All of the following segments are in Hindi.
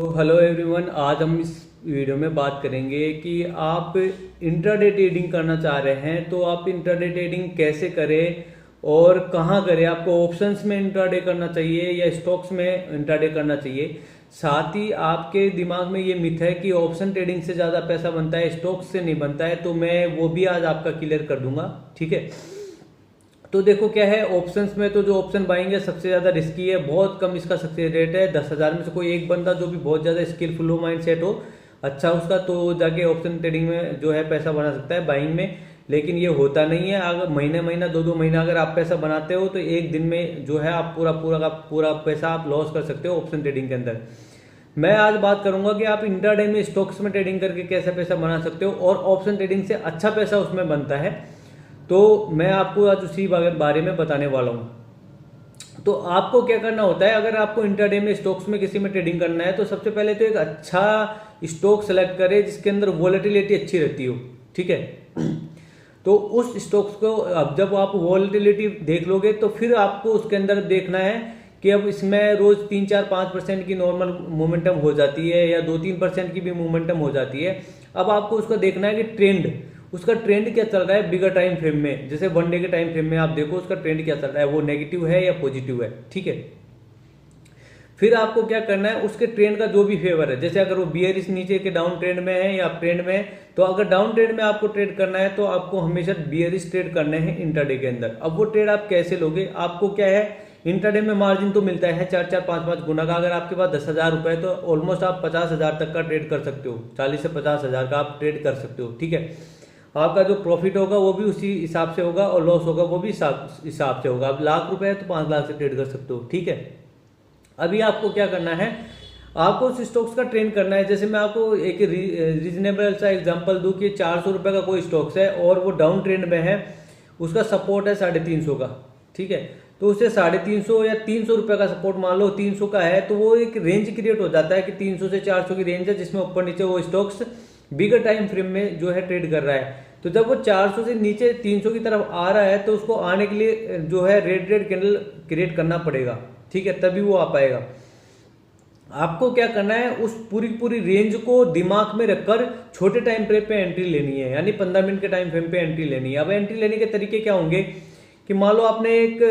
तो हेलो एवरीवन, आज हम इस वीडियो में बात करेंगे कि आप इंट्राडे ट्रेडिंग करना चाह रहे हैं तो आप इंट्राडे ट्रेडिंग कैसे करें और कहाँ करें। आपको ऑप्शंस में इंट्राडे करना चाहिए या स्टॉक्स में इंट्राडे करना चाहिए। साथ ही आपके दिमाग में ये मिथ है कि ऑप्शन ट्रेडिंग से ज़्यादा पैसा बनता है, स्टॉक्स से नहीं बनता है, तो मैं वो भी आज आपका क्लियर कर दूंगा। ठीक है, तो देखो क्या है, ऑप्शंस में तो जो ऑप्शन बाइंग है सबसे ज़्यादा रिस्की है, बहुत कम इसका सक्सेस रेट है। 10,000 में से कोई एक बंदा जो भी बहुत ज़्यादा स्किलफुल हो, माइंड सेट हो अच्छा उसका, तो जाके ऑप्शन ट्रेडिंग में जो है पैसा बना सकता है बाइंग में। लेकिन ये होता नहीं है। अगर महीने महीना 2-2 महीना अगर आप पैसा बनाते हो तो एक दिन में जो है आप पूरा पूरा का पूरा पैसा आप लॉस कर सकते हो ऑप्शन ट्रेडिंग के अंदर। मैं आज बात करूंगा कि आप इंट्राडे में स्टॉक्स में ट्रेडिंग करके कैसे पैसा बना सकते हो और ऑप्शन ट्रेडिंग से अच्छा पैसा उसमें बनता है। तो मैं आपको आज उसी बारे में बताने वाला हूँ। तो आपको क्या करना होता है, अगर आपको इंट्राडे में स्टॉक्स में किसी में ट्रेडिंग करना है तो सबसे पहले तो एक अच्छा स्टॉक सेलेक्ट करें जिसके अंदर वॉलेटिलिटी अच्छी रहती हो। ठीक है, तो उस स्टॉक्स को अब जब आप वॉलेटिलिटी देख लोगे तो फिर आपको उसके अंदर देखना है कि अब इसमें रोज 3-4-5% की नॉर्मल मोमेंटम हो जाती है या 2-3% की भी मोमेंटम हो जाती है। अब आपको उसका देखना है कि ट्रेंड, उसका ट्रेंड क्या चल रहा है बिगर टाइम फ्रेम में। जैसे 1 डे के टाइम फ्रेम में आप देखो उसका ट्रेंड क्या चल रहा है, वो नेगेटिव है या पॉजिटिव है। ठीक है, फिर आपको क्या करना है, उसके ट्रेंड का जो भी फेवर है, जैसे अगर वो बियरिश नीचे के डाउन ट्रेंड में है या अप ट्रेंड में है, तो अगर डाउन ट्रेंड में आपको ट्रेड करना है तो आपको हमेशा बियरिश ट्रेड करने हैं इंट्राडे के अंदर। अब वो ट्रेड आप कैसे लोगे, आपको क्या है, इंट्राडे में मार्जिन तो मिलता है 4-4-5-5 गुना का। अगर आपके पास 10,000 रुपए तो ऑलमोस्ट आप 50,000 तक का ट्रेड कर सकते हो, 40 से 50,000 का आप ट्रेड कर सकते हो। ठीक है, आपका जो प्रॉफिट होगा वो भी उसी हिसाब से होगा और लॉस होगा वो भी हिसाब से होगा। आप लाख रुपए है तो 5 लाख से ट्रेड कर सकते हो। ठीक है, अभी आपको क्या करना है, आपको उस स्टॉक्स का ट्रेड करना है। जैसे मैं आपको एक रीजनेबल सा एग्जांपल दूं कि 400 रुपए का कोई स्टॉक्स है और वो डाउन ट्रेंड में है, उसका सपोर्ट है 350 का। ठीक है, तो उसे 350 या 300 रुपए का सपोर्ट मान लो 300 का है, तो वो एक रेंज क्रिएट हो जाता है कि 300 से 400 की रेंज है जिसमें ऊपर नीचे वो स्टॉक्स बिगर टाइम फ्रेम में जो है ट्रेड कर रहा है। तो जब वो 400 से नीचे 300 की तरफ आ रहा है तो उसको आने के लिए जो है रेड कैंडल क्रिएट करना पड़ेगा। ठीक है, तभी वो आ पाएगा। आपको क्या करना है, उस पूरी रेंज को दिमाग में रखकर छोटे टाइम फ्रेम पे एंट्री लेनी है, यानी 15 मिनट के टाइम फ्रेम पे एंट्री लेनी है। अब एंट्री लेने के तरीके क्या होंगे कि मान लो आपने एक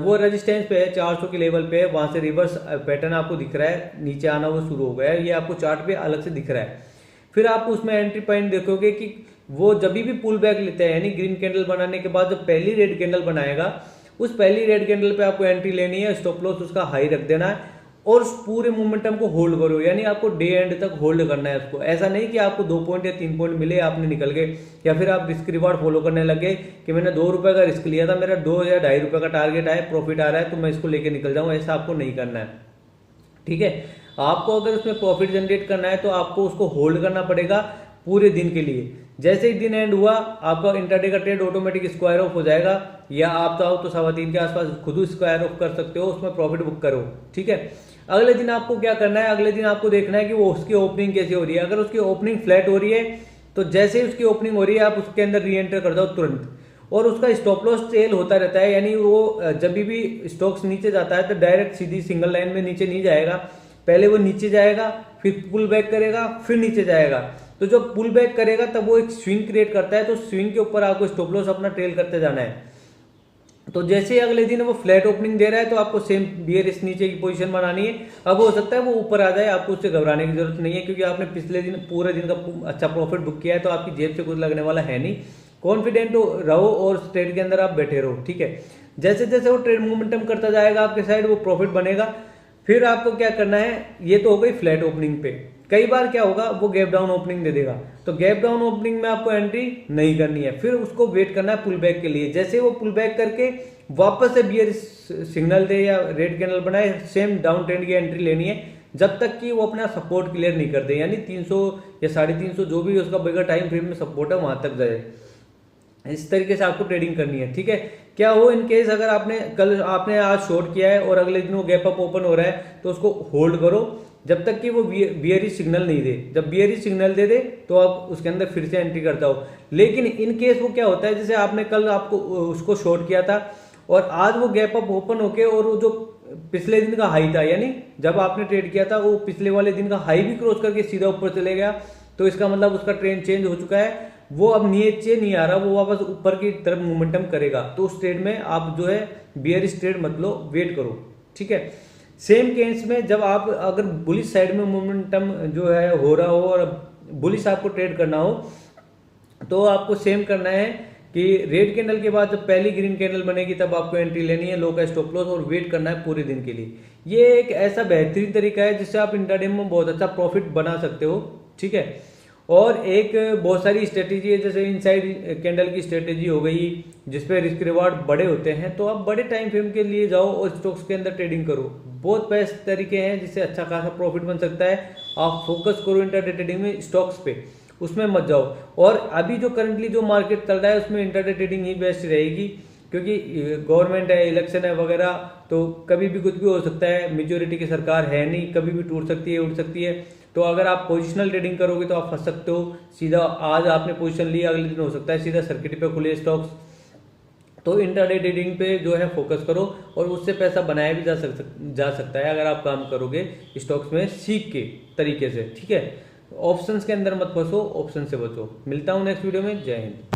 वो रेजिस्टेंस पे है 400 के लेवल पे है, वहां से रिवर्स पैटर्न आपको दिख रहा है, नीचे आना वो शुरू हो गया है, ये आपको चार्ट पे अलग से दिख रहा है। फिर आप उसमें एंट्री पॉइंट देखोगे कि वो जब भी पुल बैक लेते हैं, यानी ग्रीन कैंडल बनाने के बाद जब पहली रेड कैंडल बनाएगा, उस पहली रेड कैंडल पे आपको एंट्री लेनी है, स्टॉप लॉस उसका हाई रख देना है और उस पूरे मोमेंटम को होल्ड करो, यानी आपको डे एंड तक होल्ड करना है उसको। ऐसा नहीं कि आपको 2 पॉइंट या 3 पॉइंट मिले आपने निकल गए, या फिर आप रिस्क रिवार्ड फॉलो करने लगे कि मैंने 2 रुपए का रिस्क लिया था, मेरा 2 या 2.5 रुपए का टारगेट आया, प्रॉफिट आ रहा है तो मैं इसको लेके निकल जाऊं। ऐसा आपको नहीं करना है। ठीक है, आपको अगर उसमें प्रॉफिट जनरेट करना है तो आपको उसको होल्ड करना पड़ेगा पूरे दिन के लिए। जैसे ही दिन एंड हुआ आपका इंट्राडे का ट्रेड ऑटोमेटिक स्क्वायर ऑफ हो जाएगा, या आप चाहो तो 3:15 के आसपास खुद स्क्वायर ऑफ कर सकते हो, उसमें प्रॉफिट बुक करो। ठीक है, अगले दिन आपको क्या करना है, अगले दिन आपको देखना है कि वो उसकी ओपनिंग कैसी हो रही है। अगर उसकी ओपनिंग फ्लैट हो रही है तो जैसे ही उसकी ओपनिंग हो रही है आप उसके अंदर री एंटर कर दो तुरंत, और उसका स्टॉप लॉस सेल होता रहता है, यानी वो जब भी स्टॉक्स नीचे जाता है तो डायरेक्ट सीधी सिंगल लाइन में नीचे नहीं जाएगा, पहले वो नीचे जाएगा, फिर पुल बैक करेगा, फिर नीचे जाएगा। तो जब पुल बैक करेगा तब वो एक स्विंग क्रिएट करता है, तो स्विंग के ऊपर आपको स्टॉप लॉस अपना ट्रेल करते जाना है। तो जैसे ही अगले दिन वो फ्लैट ओपनिंग दे रहा है तो आपको सेम बियरिश नीचे की पोजीशन बनानी है। अब हो सकता है वो ऊपर आ जाए, आपको उससे घबराने की जरूरत नहीं है, क्योंकि आपने पिछले दिन पूरे दिन का अच्छा प्रॉफिट बुक किया है, तो आपकी जेब से कुछ लगने वाला है नहीं। कॉन्फिडेंट रहो और ट्रेड के अंदर आप बैठे रहो। ठीक है, जैसे जैसे वो ट्रेड मोमेंटम करता जाएगा आपके साइड वो प्रॉफिट बनेगा। फिर आपको क्या करना है, ये तो हो गई फ्लैट ओपनिंग पे। कई बार क्या होगा, वो गैप डाउन ओपनिंग दे देगा, तो गैप डाउन ओपनिंग में आपको एंट्री नहीं करनी है, फिर उसको वेट करना है पुल बैक के लिए। जैसे वो पुल बैक करके वापस से बियर सिग्नल दे या रेड कैंडल बनाए, सेम डाउन ट्रेंड की एंट्री लेनी है जब तक कि वो अपना सपोर्ट क्लियर नहीं कर दे, यानी 300 या 350 जो भी उसका बिगर टाइम फ्रेम में सपोर्ट है वहां तक जाए। इस तरीके से आपको ट्रेडिंग करनी है। ठीक है, क्या हो इन केस अगर आपने आज शॉर्ट किया है और अगले दिन वो गैप अप ओपन हो रहा है तो उसको होल्ड करो जब तक कि वो बियरिश सिग्नल नहीं दे। जब बियरिश सिग्नल दे दे तो आप उसके अंदर फिर से एंट्री करता हो। लेकिन इन केस वो क्या होता है, जैसे आपने कल आपको उसको शॉर्ट किया था और आज वो गैप अप ओपन होके और वो जो पिछले दिन का हाई था, यानी जब आपने ट्रेड किया था वो पिछले वाले दिन का हाई भी क्रॉस करके सीधा ऊपर चले गया, तो इसका मतलब उसका ट्रेंड चेंज हो चुका है, वो अब नीचे नहीं आ रहा, वो वापस ऊपर की तरफ मोमेंटम करेगा। तो उस ट्रेड में आप जो है बियरिश ट्रेड मत लो, वेट करो, ठीक है। सेम केस में जब आप अगर बुलिश साइड में मोमेंटम जो है हो रहा हो और बुलिश आपको ट्रेड करना हो, तो आपको सेम करना है कि रेड कैंडल के बाद जब पहली ग्रीन कैंडल बनेगी तब आपको एंट्री लेनी है, लो का स्टॉप लॉस, और वेट करना है पूरे दिन के लिए। ये एक ऐसा बेहतरीन तरीका है जिससे आप इंट्राडे में बहुत अच्छा प्रॉफिट बना सकते हो, ठीक है। और एक बहुत सारी स्ट्रेटेजी है, जैसे इनसाइड कैंडल की स्ट्रेटेजी हो गई जिसपे रिस्क रिवार्ड बड़े होते हैं, तो आप बड़े टाइम फ्रेम के लिए जाओ और स्टॉक्स के अंदर ट्रेडिंग करो। बहुत बेस्ट तरीके हैं जिससे अच्छा खासा प्रॉफिट बन सकता है। आप फोकस करो इंट्राडे ट्रेडिंग में स्टॉक्स पे, उसमें मत जाओ। और अभी जो करंटली जो मार्केट चल रहा है उसमें इंट्राडे ट्रेडिंग ही बेस्ट रहेगी, क्योंकि गवर्नमेंट है, इलेक्शन है वगैरह, तो कभी भी कुछ भी हो सकता है। मेजोरिटी की सरकार है नहीं, कभी भी टूट सकती है, उठ सकती है। तो अगर आप पोजिशनल ट्रेडिंग करोगे तो आप फंस सकते हो। सीधा आज आपने पोजीशन ली, अगले दिन हो सकता है सीधा सर्किट पे खुले स्टॉक्स। तो इंट्राडे ट्रेडिंग पे जो है फोकस करो, और उससे पैसा बनाया भी जा सकता है अगर आप काम करोगे स्टॉक्स में सीख के तरीके से, ठीक है। ऑप्शंस के अंदर मत फंसो, ऑप्शन से बचो। मिलता हूं नेक्स्ट वीडियो में। जय हिंद।